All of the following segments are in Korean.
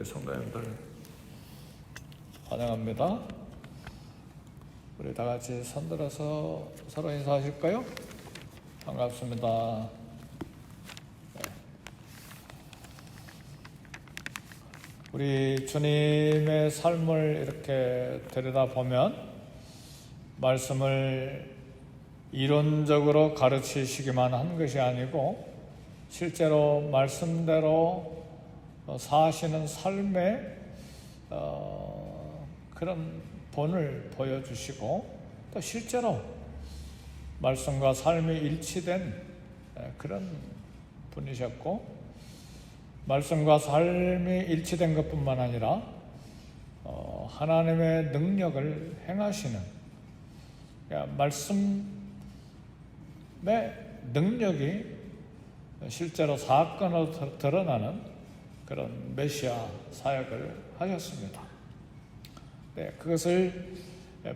성도님들 환영합니다. 우리 다 같이 손들어서 서로 인사하실까요? 반갑습니다. 우리 주님의 삶을 이렇게 들여다보면 말씀을 이론적으로 가르치시기만 한 것이 아니고 실제로 말씀대로 사시는 삶의 그런 본을 보여주시고 또 실제로 말씀과 삶이 일치된 그런 분이셨고, 말씀과 삶이 일치된 것뿐만 아니라 하나님의 능력을 행하시는, 말씀의 능력이 실제로 사건으로 드러나는 그런 메시아 사역을 하셨습니다. 그것을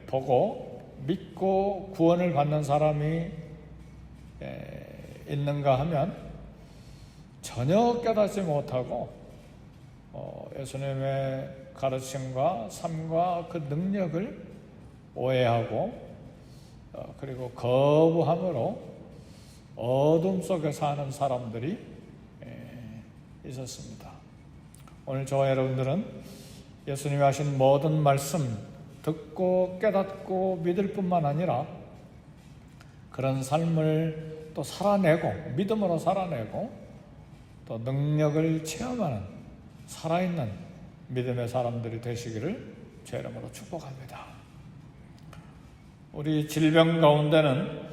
보고 믿고 구원을 받는 사람이 있는가 하면 전혀 깨닫지 못하고 예수님의 가르침과 삶과 그 능력을 오해하고 그리고 거부함으로 어둠 속에 사는 사람들이 있었습니다. 오늘 저와 여러분들은 예수님이 하신 모든 말씀 듣고 깨닫고 믿을 뿐만 아니라 그런 삶을 또 살아내고 믿음으로 살아내고 또 능력을 체험하는 살아있는 믿음의 사람들이 되시기를 제 이름으로 축복합니다. 우리 질병 가운데는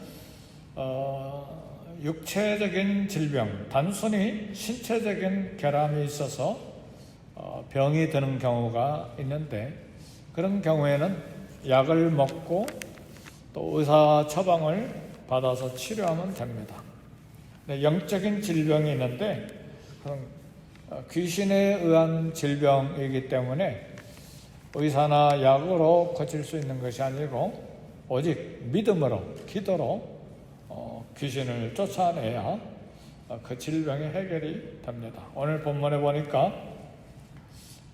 육체적인 질병, 단순히 신체적인 결함이 있어서 병이 드는 경우가 있는데, 그런 경우에는 약을 먹고 또 의사 처방을 받아서 치료하면 됩니다. 영적인 질병이 있는데 그런 귀신에 의한 질병이기 때문에 의사나 약으로 고칠 수 있는 것이 아니고 오직 믿음으로, 기도로 귀신을 쫓아내야 그 질병이 해결이 됩니다. 오늘 본문에 보니까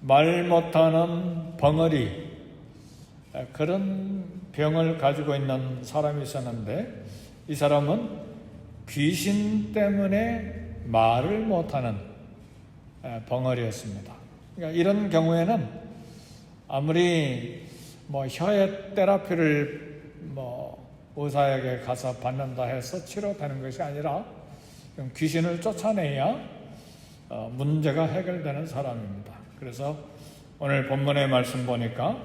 말 못하는 벙어리, 그런 병을 가지고 있는 사람이 있었는데 이 사람은 귀신 때문에 말을 못하는 벙어리였습니다. 그러니까 이런 경우에는 아무리 혀의 테라피를 의사에게 가서 받는다 해서 치료되는 것이 아니라 귀신을 쫓아내야 문제가 해결되는 사람입니다. 그래서 오늘 본문의 말씀 보니까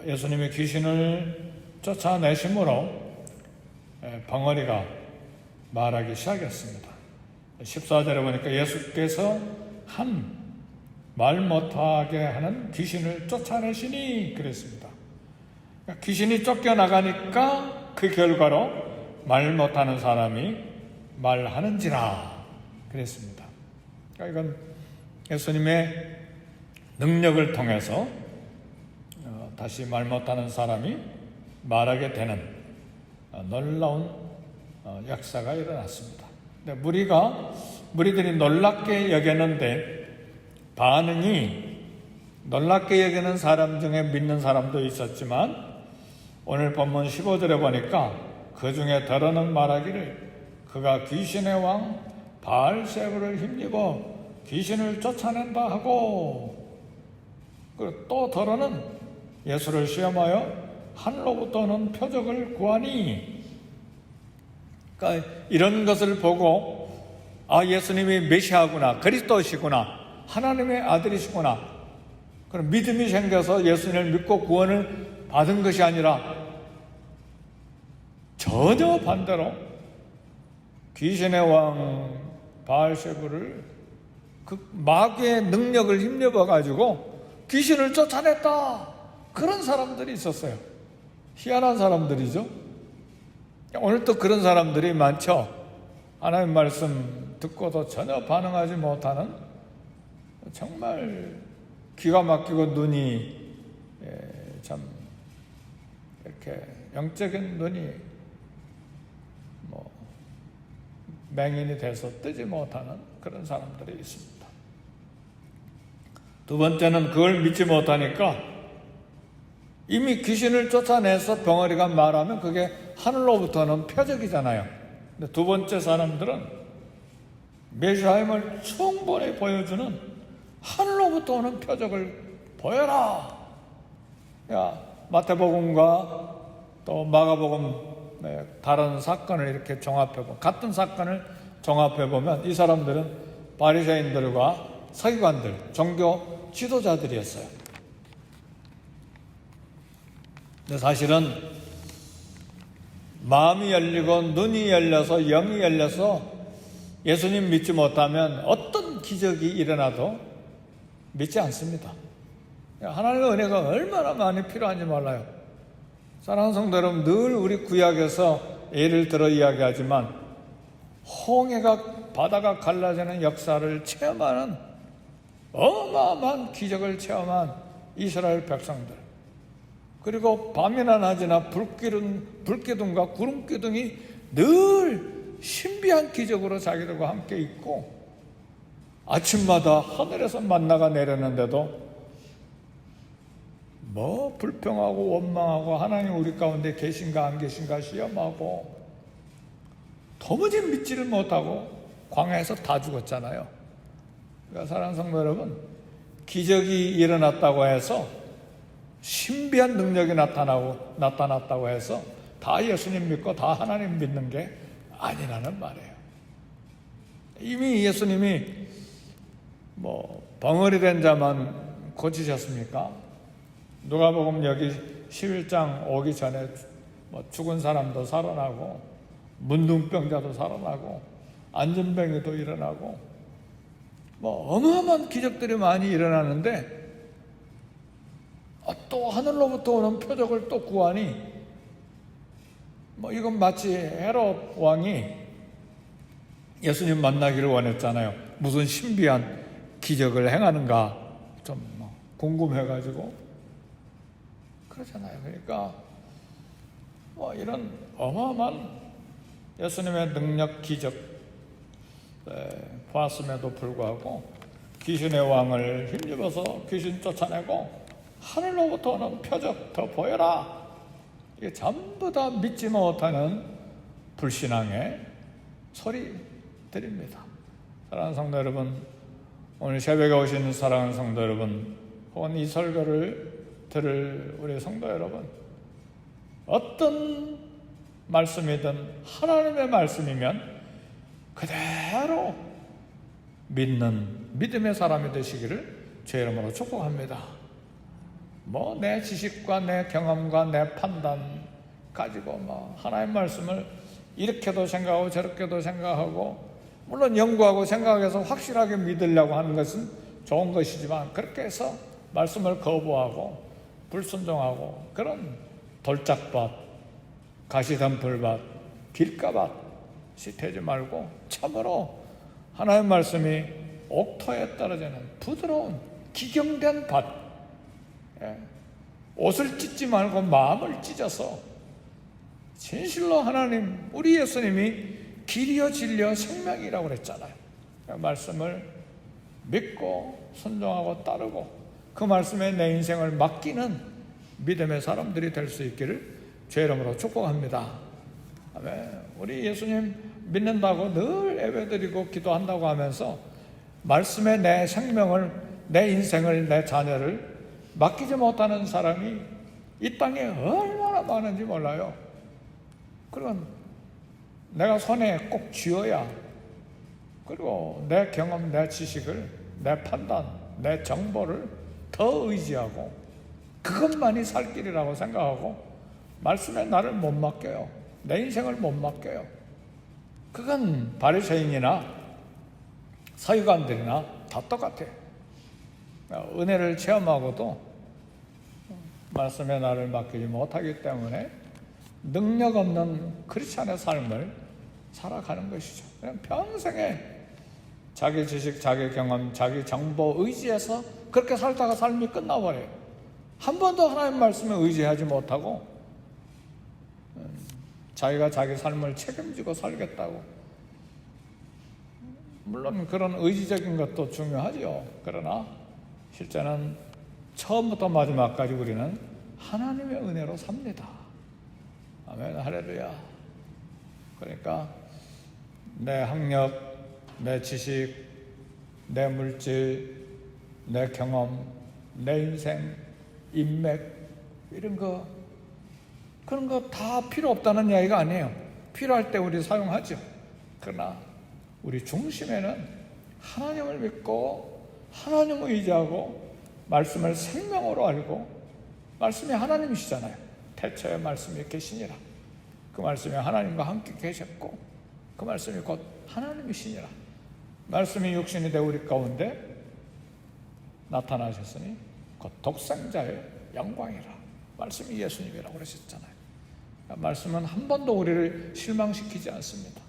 예수님이 귀신을 쫓아내심으로 벙어리가 말하기 시작했습니다. 14절에 보니까 예수께서 한 말 못하게 하는 귀신을 쫓아내시니 그랬습니다. 귀신이 쫓겨나가니까 그 결과로 말 못하는 사람이 말하는지라 그랬습니다. 그러니까 이건 예수님의 능력을 통해서 다시 말 못하는 사람이 말하게 되는 놀라운 역사가 일어났습니다. 근데 무리들이 놀랍게 여겼는데 반응이 놀랍게 여기는 사람 중에 믿는 사람도 있었지만 오늘 본문 15절에 보니까 그 중에 더러는 말하기를 그가 귀신의 왕 바알세불을 힘입어 귀신을 쫓아낸다 하고, 또 더러는 예수를 시험하여 하늘로부터 오는 표적을 구하니, 그러니까 이런 것을 보고 예수님이 메시아구나, 그리스도시구나, 하나님의 아들이시구나, 그런 믿음이 생겨서 예수님을 믿고 구원을 받은 것이 아니라 전혀 반대로 귀신의 왕 바알세불을 그 마귀의 능력을 힘입어 가지고 귀신을 쫓아냈다, 그런 사람들이 있었어요. 희한한 사람들이죠. 오늘 또 그런 사람들이 많죠. 하나님 말씀 듣고도 전혀 반응하지 못하는, 정말 기가 막히고 눈이 참 이렇게 영적인 눈이 맹인이 돼서 뜨지 못하는 그런 사람들이 있습니다. 두 번째는 그걸 믿지 못하니까 이미 귀신을 쫓아내서 병아리가 말하면 그게 하늘로부터는 표적이잖아요. 근데 두 번째 사람들은 메시아임을 충분히 보여주는 하늘로부터 오는 표적을 보여라. 야, 마태복음과 또 마가복음 다른 사건을 이렇게 종합해보면, 같은 사건을 종합해보면 이 사람들은 바리새인들과 서기관들, 종교 지도자들이었어요. 근데 사실은 마음이 열리고 눈이 열려서 영이 열려서 예수님 믿지 못하면 어떤 기적이 일어나도 믿지 않습니다. 하나님의 은혜가 얼마나 많이 필요한지 몰라요. 사랑하는 성도 여러분, 늘 우리 구약에서 예를 들어 이야기하지만 홍해가 바다가 갈라지는 역사를 체험하는 어마어마한 기적을 체험한 이스라엘 백성들, 그리고 밤이나 낮이나 불기둥과 구름기둥이 늘 신비한 기적으로 자기들과 함께 있고, 아침마다 하늘에서 만나가 내렸는데도 불평하고 원망하고 하나님 우리 가운데 계신가 안 계신가 시험하고 도무지 믿지를 못하고 광야에서 다 죽었잖아요. 그러니까 사랑하는 성도 여러분, 기적이 일어났다고 해서 신비한 능력이 나타났다고 해서 다 예수님 믿고 다 하나님 믿는 게 아니라는 말이에요. 이미 예수님이 벙어리 된 자만 고치셨습니까? 누가복음 여기 11장 오기 전에 죽은 사람도 살아나고 문둥병자도 살아나고 안진병이도 일어나고 어마어마한 기적들이 많이 일어나는데 또 하늘로부터 오는 표적을 또 구하니 이건 마치 헤롯 왕이 예수님 만나기를 원했잖아요. 무슨 신비한 기적을 행하는가 좀 궁금해가지고 그러잖아요. 그러니까 이런 어마어마한 예수님의 능력 기적 보았음에도 불구하고 귀신의 왕을 힘입어서 귀신 쫓아내고 하늘로부터 오는 표적 더 보여라. 이게 전부 다 믿지 못하는 불신앙의 소리들입니다. 사랑하는 성도 여러분, 오늘 새벽에 오신 사랑하는 성도 여러분, 혹은 이 설교를 들을 우리 성도 여러분, 어떤 말씀이든 하나님의 말씀이면 그대로 믿는 믿음의 사람이 되시기를 주의 이름으로 축복합니다. 내 지식과 내 경험과 내 판단 가지고 하나님의 말씀을 이렇게도 생각하고 저렇게도 생각하고, 물론 연구하고 생각해서 확실하게 믿으려고 하는 것은 좋은 것이지만, 그렇게 해서 말씀을 거부하고 불순종하고 그런 돌짝밭, 가시덤불밭, 길가밭이 되지 말고 참으로 하나님의 말씀이 옥토에 떨어지는 부드러운 기경된 밭, 옷을 찢지 말고 마음을 찢어서 진실로 하나님, 우리 예수님이 길이요 진리요 생명이라고 그랬잖아요. 말씀을 믿고 순종하고 따르고 그 말씀에 내 인생을 맡기는 믿음의 사람들이 될 수 있기를 주의 이름으로 축복합니다. 아멘. 우리 예수님 믿는다고 늘 예배드리고 기도한다고 하면서 말씀에 내 생명을, 내 인생을, 내 자녀를 맡기지 못하는 사람이 이 땅에 얼마나 많은지 몰라요. 그건 내가 손에 꼭 쥐어야, 그리고 내 경험, 내 지식을, 내 판단, 내 정보를 더 의지하고 그것만이 살 길이라고 생각하고 말씀에 나를 못 맡겨요. 내 인생을 못 맡겨요. 그건 바리새인이나 서기관들이나 다 똑같아요. 은혜를 체험하고도 말씀에 나를 맡기지 못하기 때문에 능력 없는 크리스찬의 삶을 살아가는 것이죠. 그냥 평생에 자기 지식, 자기 경험, 자기 정보 의지해서 그렇게 살다가 삶이 끝나버려요. 한 번도 하나님 말씀에 의지하지 못하고 자기가 자기 삶을 책임지고 살겠다고. 물론 그런 의지적인 것도 중요하죠. 그러나 실제는 처음부터 마지막까지 우리는 하나님의 은혜로 삽니다. 아멘, 할렐루야. 그러니까 내 학력, 내 지식, 내 물질, 내 경험, 내 인생, 인맥, 이런 거, 그런 거 다 필요 없다는 이야기가 아니에요. 필요할 때 우리 사용하죠. 그러나 우리 중심에는 하나님을 믿고 하나님을 의지하고 말씀을 생명으로 알고, 말씀이 하나님이시잖아요. 태초에 말씀이 계시니라. 그 말씀이 하나님과 함께 계셨고 그 말씀이 곧 하나님이시니라. 말씀이 육신이 되어 우리 가운데 나타나셨으니 곧 독생자의 영광이라. 말씀이 예수님이라고 그러셨잖아요. 말씀은 한 번도 우리를 실망시키지 않습니다.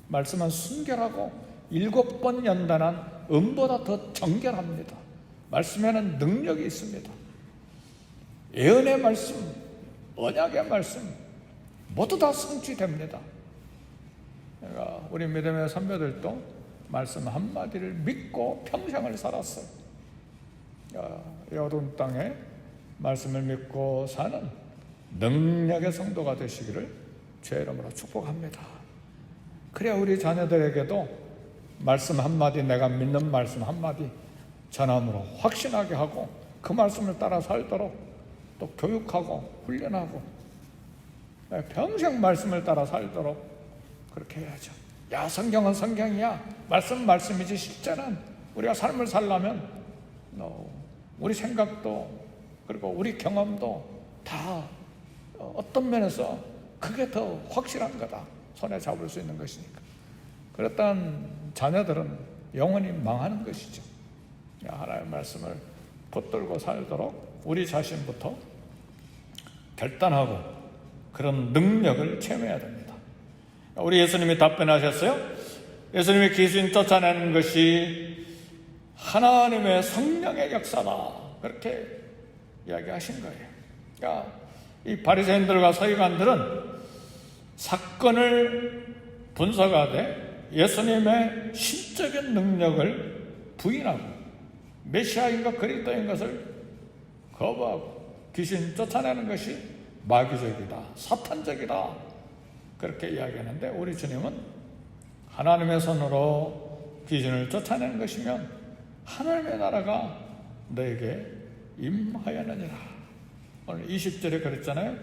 말씀은 순결하고 7번 연단한 음보다 더 정결합니다. 말씀에는 능력이 있습니다. 예언의 말씀, 언약의 말씀 모두 다 성취됩니다. 그러니까 우리 믿음의 선배들도 말씀 한마디를 믿고 평생을 살았어요. 이 어두운 땅에 말씀을 믿고 사는 능력의 성도가 되시기를 주의 이름으로 축복합니다. 그래야 우리 자녀들에게도 말씀 한마디, 내가 믿는 말씀 한마디 전함으로 확신하게 하고 그 말씀을 따라 살도록 또 교육하고 훈련하고 평생 말씀을 따라 살도록 그렇게 해야죠. 야, 성경은 성경이야. 말씀은 말씀이지. 실제는 우리가 삶을 살려면 우리 생각도 그리고 우리 경험도 다 어떤 면에서 그게 더 확실한 거다. 손에 잡을 수 있는 것이니까. 그랬던 자녀들은 영원히 망하는 것이죠. 하나님의 말씀을 붙들고 살도록 우리 자신부터 결단하고 그런 능력을 체험해야 됩니다. 우리 예수님이 답변하셨어요. 예수님이 귀신 쫓아내는 것이 하나님의 성령의 역사다, 그렇게 이야기하신 거예요. 그러니까 이 바리새인들과 서기관들은 사건을 분석하되 예수님의 신적인 능력을 부인하고 메시아인가 그리스도인 것을 거부하고 귀신 쫓아내는 것이 마귀적이다, 사탄적이다, 그렇게 이야기하는데 우리 주님은 하나님의 손으로 귀신을 쫓아내는 것이면 하나님의 나라가 너에게 임하였느니라. 오늘 20절에 그랬잖아요.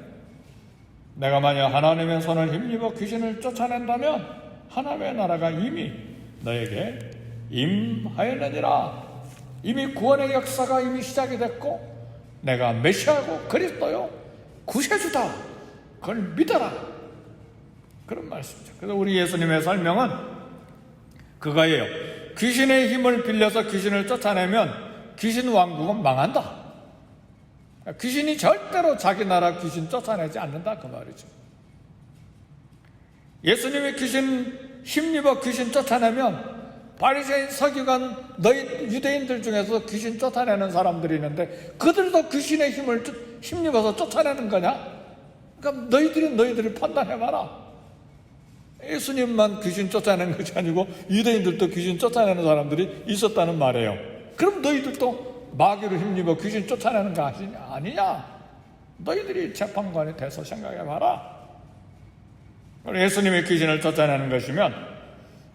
내가 만약 하나님의 손을 힘입어 귀신을 쫓아낸다면 하나님의 나라가 이미 너에게 임하였느니라. 이미 구원의 역사가 이미 시작이 됐고 내가 메시아고 그리스도요 구세주다, 그걸 믿어라, 그런 말씀이죠. 그래서 우리 예수님의 설명은 그거예요. 귀신의 힘을 빌려서 귀신을 쫓아내면 귀신 왕국은 망한다. 귀신이 절대로 자기 나라 귀신 쫓아내지 않는다, 그 말이죠. 예수님이 귀신 힘입어 귀신 쫓아내면 바리새인, 서기관, 너희 유대인들 중에서 귀신 쫓아내는 사람들이 있는데 그들도 귀신의 힘을 힘입어서 쫓아내는 거냐? 그럼 너희들이 판단해봐라. 예수님만 귀신 쫓아내는 것이 아니고 유대인들도 귀신 쫓아내는 사람들이 있었다는 말이에요. 그럼 너희들도 마귀를 힘입어 귀신 쫓아내는 거 아니냐? 너희들이 재판관이 돼서 생각해봐라. 예수님이 귀신을 쫓아내는 것이면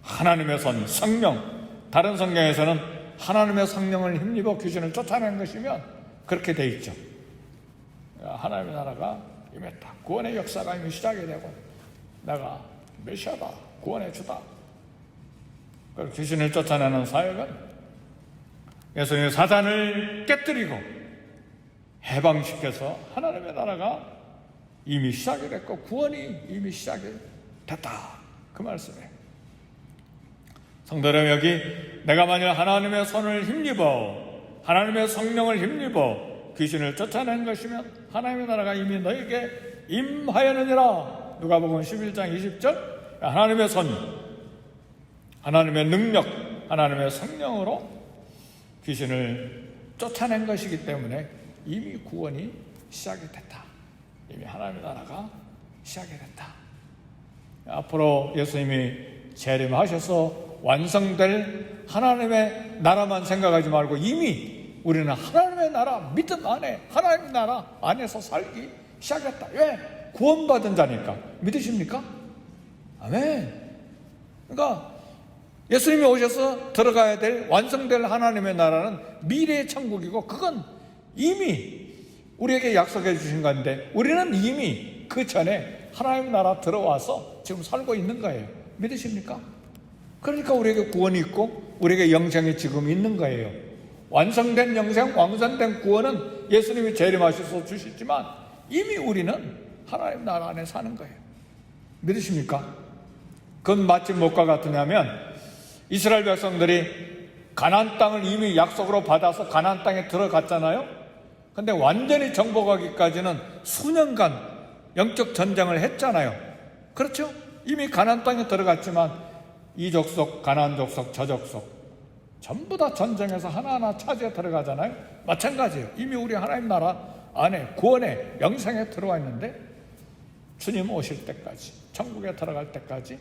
하나님의 손, 성령, 다른 성경에서는 하나님의 성령을 힘입어 귀신을 쫓아내는 것이면 그렇게 돼 있죠. 하나님의 나라가 임했다. 구원의 역사가 이미 시작이 되고 내가 메시아다, 구원해 주다. 그리고 귀신을 쫓아내는 사역은 예수님이 사단을 깨뜨리고 해방시켜서 하나님의 나라가 이미 시작이 됐고 구원이 이미 시작이 됐다, 그 말씀이에요. 성도 여러분, 여기 내가 만약 하나님의 손을 힘입어 하나님의 성령을 힘입어 귀신을 쫓아낸 것이면 하나님의 나라가 이미 너에게 임하였느니라. 누가복음 11장 20절. 하나님의 손, 하나님의 능력, 하나님의 성령으로 귀신을 쫓아낸 것이기 때문에 이미 구원이 시작이 됐다. 이미 하나님의 나라가 시작이 됐다. 앞으로 예수님이 재림하셔서 완성될 하나님의 나라만 생각하지 말고 이미 우리는 하나님의 나라 믿음 안에, 하나님의 나라 안에서 살기 시작했다. 왜? 구원받은 자니까. 믿으십니까? 아멘. 그러니까 예수님이 오셔서 들어가야 될, 완성될 하나님의 나라는 미래의 천국이고, 그건 이미 우리에게 약속해 주신 건데, 우리는 이미 그 전에 하나님의 나라 들어와서 지금 살고 있는 거예요. 믿으십니까? 그러니까 우리에게 구원이 있고 우리에게 영생이 지금 있는 거예요. 완성된 영생, 완성된 구원은 예수님이 재림하셔서 주시지만 이미 우리는 하나님 나라 안에 사는 거예요. 믿으십니까? 그건 마치 무엇과 같으냐면, 이스라엘 백성들이 가나안 땅을 이미 약속으로 받아서 가나안 땅에 들어갔잖아요. 근데 완전히 정복하기까지는 수년간 영적 전쟁을 했잖아요. 그렇죠? 이미 가나안 땅에 들어갔지만 이 족속, 가나안 족속, 저 족속 전부 다 전쟁에서 하나하나 차지해 들어가잖아요. 마찬가지예요. 이미 우리 하나님 나라 안에, 구원에, 영생에 들어와 있는데, 주님 오실 때까지, 천국에 들어갈 때까지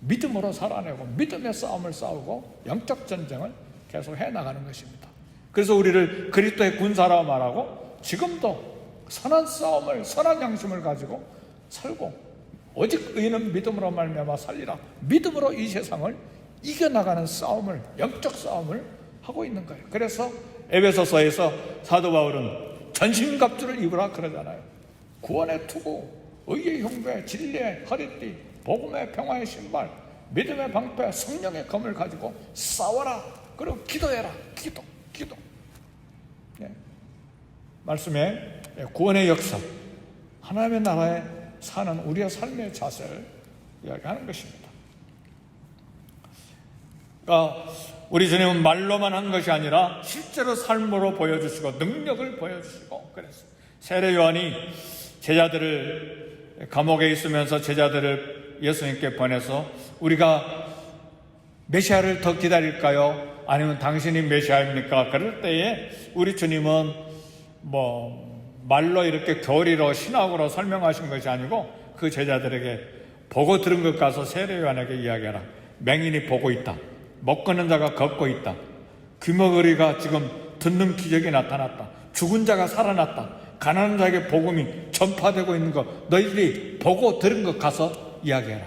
믿음으로 살아내고 믿음의 싸움을 싸우고 영적 전쟁을 계속 해나가는 것입니다. 그래서 우리를 그리스도의 군사라 말하고, 지금도 선한 싸움을, 선한 양심을 가지고 살고, 오직 의인은 믿음으로 말미암아 살리라, 믿음으로 이 세상을 이겨나가는 싸움을, 영적 싸움을 하고 있는 거예요. 그래서 에베소서에서 사도 바울은 전신갑주를 입으라 그러잖아요. 구원의 투구, 의의 흉배, 진리의 허리띠, 복음의 평화의 신발, 믿음의 방패, 성령의 검을 가지고 싸워라. 그리고 기도해라. 기도. 네. 말씀에 구원의 역사, 하나님의 나라에 사는 우리의 삶의 자세를 이야기하는 것입니다. 그러니까 우리 주님은 말로만 한 것이 아니라 실제로 삶으로 보여주시고 능력을 보여주시고, 그래서 세례 요한이 제자들을, 감옥에 있으면서 제자들을 예수님께 보내서 우리가 메시아를 더 기다릴까요? 아니면 당신이 메시아입니까? 그럴 때에 우리 주님은 말로 이렇게 교리로 신학으로 설명하신 것이 아니고, 그 제자들에게 보고 들은 것 가서 세례 요한에게 이야기하라. 맹인이 보고 있다. 못 걷는 자가 걷고 있다. 귀머거리가 지금 듣는 기적이 나타났다. 죽은 자가 살아났다. 가난한 자에게 복음이 전파되고 있는 것 너희들이 보고 들은 것 가서 이야기해라.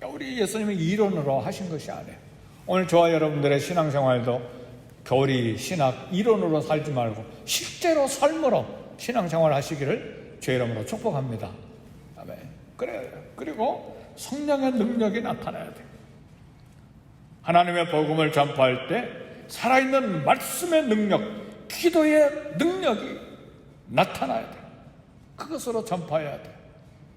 우리 예수님이 이론으로 하신 것이 아니에요. 오늘 저와 여러분들의 신앙생활도 교리, 신학, 이론으로 살지 말고 실제로 삶으로 신앙생활 하시기를 주의 이름으로 축복합니다. 아멘. 그리고 성령의 능력이 나타나야 돼요. 하나님의 복음을 전파할 때 살아있는 말씀의 능력, 기도의 능력이 나타나야 돼요. 그것으로 전파해야 돼요.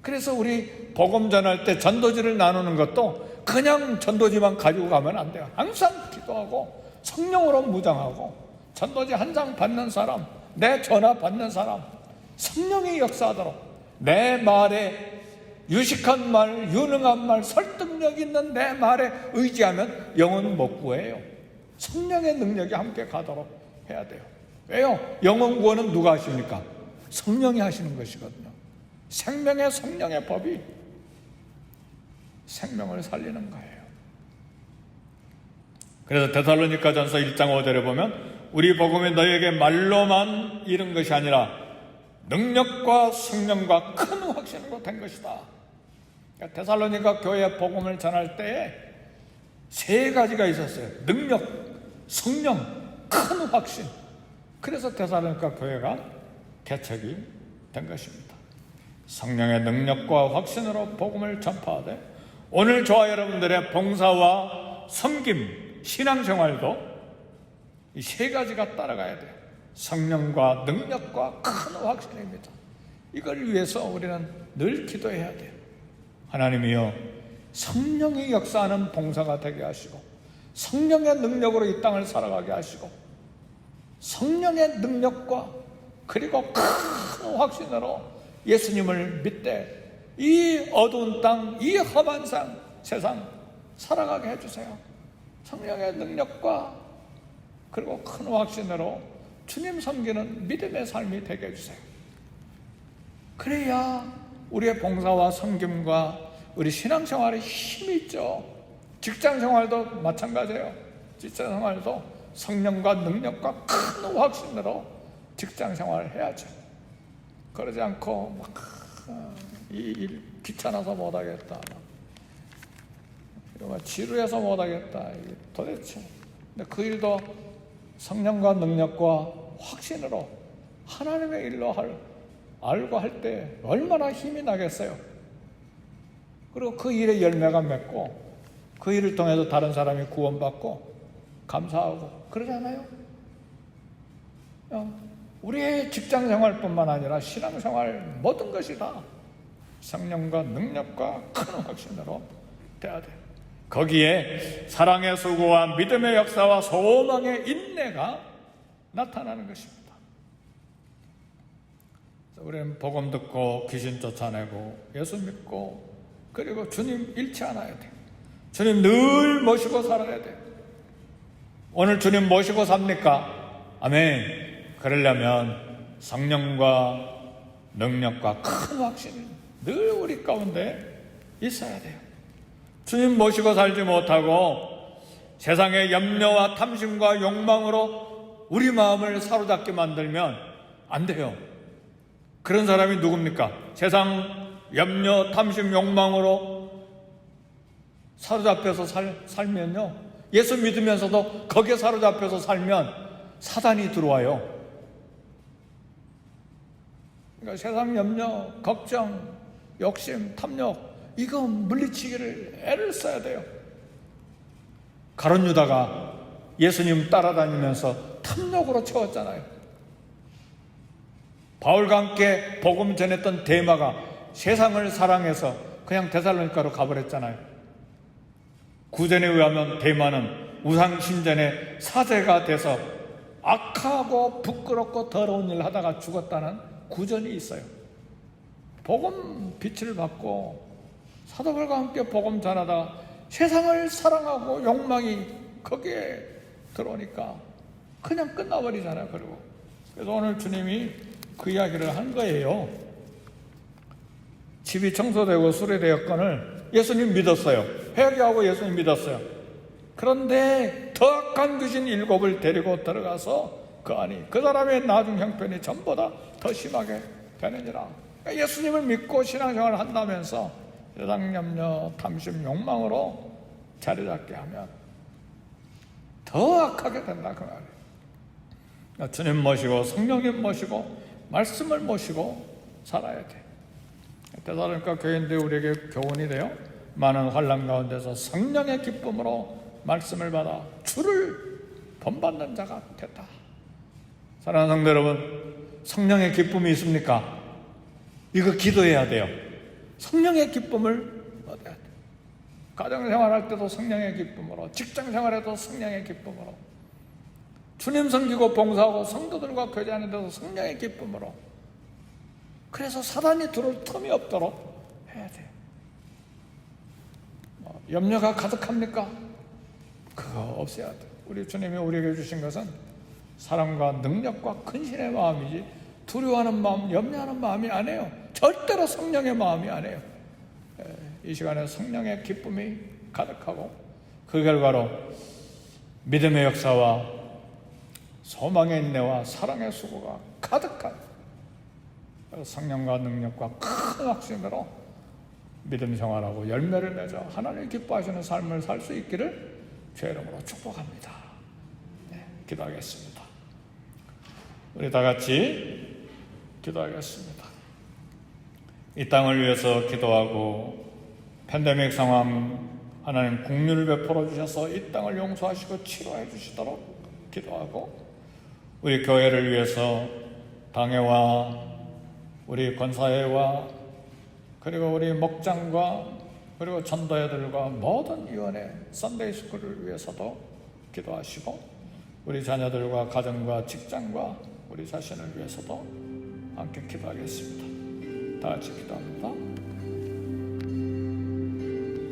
그래서 우리 복음 전할 때 전도지를 나누는 것도 그냥 전도지만 가지고 가면 안 돼요. 항상 기도하고 성령으로 무장하고, 전도지 한 장 받는 사람, 내 전화 받는 사람, 성령이 역사하도록 내 말에 유식한 말, 유능한 말, 설득력 있는 내 말에 의지하면 영혼 못 구해요. 성령의 능력이 함께 가도록 해야 돼요. 왜요? 영혼 구원은 누가 하십니까? 성령이 하시는 것이거든요. 생명의 성령의 법이 생명을 살리는 거예요. 그래서 데살로니가전서 1장 5절에 보면, 우리 복음이 너희에게 말로만 이른 것이 아니라 능력과 성령과 큰 확신으로 된 것이다. 데살로니가 교회 복음을 전할 때에 세 가지가 있었어요. 능력, 성령, 큰 확신. 그래서 데살로니가 교회가 개척이 된 것입니다. 성령의 능력과 확신으로 복음을 전파하되, 오늘 저와 여러분들의 봉사와 섬김, 신앙생활도 이 세 가지가 따라가야 돼요. 성령과 능력과 큰 확신입니다. 이걸 위해서 우리는 늘 기도해야 돼요. 하나님이여, 성령이 역사하는 봉사가 되게 하시고, 성령의 능력으로 이 땅을 살아가게 하시고, 성령의 능력과 그리고 큰 확신으로 예수님을 믿되 이 어두운 땅, 이 험한 세상 살아가게 해주세요. 성령의 능력과 그리고 큰 확신으로 주님 섬기는 믿음의 삶이 되게 해주세요. 그래야 우리의 봉사와 섬김과 우리 신앙생활에 힘이 있죠. 직장생활도 마찬가지예요. 직장생활도 성령과 능력과 큰 확신으로 직장 생활을 해야죠. 그러지 않고 이 일 귀찮아서 못하겠다, 지루해서 못하겠다, 도대체. 근데 그 일도 성령과 능력과 확신으로 하나님의 일로 알고 할 때 얼마나 힘이 나겠어요. 그리고 그 일의 열매가 맺고 그 일을 통해서 다른 사람이 구원받고 감사하고 그러잖아요. 우리의 직장 생활뿐만 아니라 신앙 생활 모든 것이 다 성령과 능력과 큰 확신으로 돼야 돼요. 거기에 사랑의 수고와 믿음의 역사와 소망의 인내가 나타나는 것입니다. 우리는 복음 듣고 귀신 쫓아내고 예수 믿고 그리고 주님 잃지 않아야 돼요. 주님 늘 모시고 살아야 돼요. 오늘 주님 모시고 삽니까? 아멘. 그러려면 성령과 능력과 큰 확신이 늘 우리 가운데 있어야 돼요. 주님 모시고 살지 못하고 세상의 염려와 탐심과 욕망으로 우리 마음을 사로잡게 만들면 안 돼요. 그런 사람이 누굽니까? 세상 염려, 탐심, 욕망으로 사로잡혀서 살면요, 예수 믿으면서도 거기에 사로잡혀서 살면 사단이 들어와요. 그러니까 세상 염려, 걱정, 욕심, 탐욕, 이거 물리치기를 애를 써야 돼요. 가룟 유다가 예수님 따라다니면서 탐욕으로 채웠잖아요. 바울과 함께 복음 전했던 데마가 세상을 사랑해서 그냥 데살로니가로 가버렸잖아요. 구전에 의하면 데마는 우상신전의 사제가 돼서 악하고 부끄럽고 더러운 일을 하다가 죽었다는 구전이 있어요. 복음 빛을 받고 사도들과 함께 복음 전하다가 세상을 사랑하고 욕망이 거기에 들어오니까 그냥 끝나버리잖아요. 그래서 오늘 주님이 그 이야기를 한 거예요. 집이 청소되고 수리되었건을 예수님 믿었어요. 회개하고 예수님 믿었어요. 그런데 더 악한 귀신 7을 데리고 들어가서 그 안이 그 사람의 나중 형편이 전보다 더 심하게 되느니라. 그러니까 예수님을 믿고 신앙생활을 한다면서 세상 염려, 탐심, 욕망으로 자리 잡게 하면 더 악하게 된다 그 말이에요. 그러니까 주님 모시고 성령님 모시고 말씀을 모시고 살아야 돼. 데살로니가 교회인데 우리에게 교훈이 돼요. 많은 환난 가운데서 성령의 기쁨으로 말씀을 받아 주를 본받는 자가 됐다. 사랑하는 성도 여러분, 성령의 기쁨이 있습니까? 이거 기도해야 돼요. 성령의 기쁨을 얻어야 돼요. 가정생활할 때도 성령의 기쁨으로, 직장생활에도 성령의 기쁨으로, 주님 섬기고 봉사하고 성도들과 교제하는 데도 성령의 기쁨으로. 그래서 사단이 들어올 틈이 없도록 해야 돼요. 염려가 가득합니까? 그거 없애야 돼요. 우리 주님이 우리에게 주신 것은 사랑과 능력과 근신의 마음이지 두려워하는 마음, 염려하는 마음이 아니에요. 절대로 성령의 마음이 아니에요. 이 시간에 성령의 기쁨이 가득하고 그 결과로 믿음의 역사와 소망의 인내와 사랑의 수고가 가득한 성령과 능력과 큰 확신으로 믿음 생활하고 열매를 맺어 하나님 기뻐하시는 삶을 살 수 있기를 주의 이름으로 축복합니다. 기도하겠습니다. 우리 다 같이 기도하겠습니다. 이 땅을 위해서 기도하고 팬데믹 상황 하나님 긍휼을 베풀어 주셔서 이 땅을 용서하시고 치료해 주시도록 기도하고 우리 교회를 위해서 당회와 우리 권사회와 그리고 우리 목장과 그리고 전도회들과 모든 위원회 선데이 스쿨을 위해서도 기도하시고 우리 자녀들과 가정과 직장과 우리 자신을 위해서도 함께 기도하겠습니다. 다 같이 기도합니다.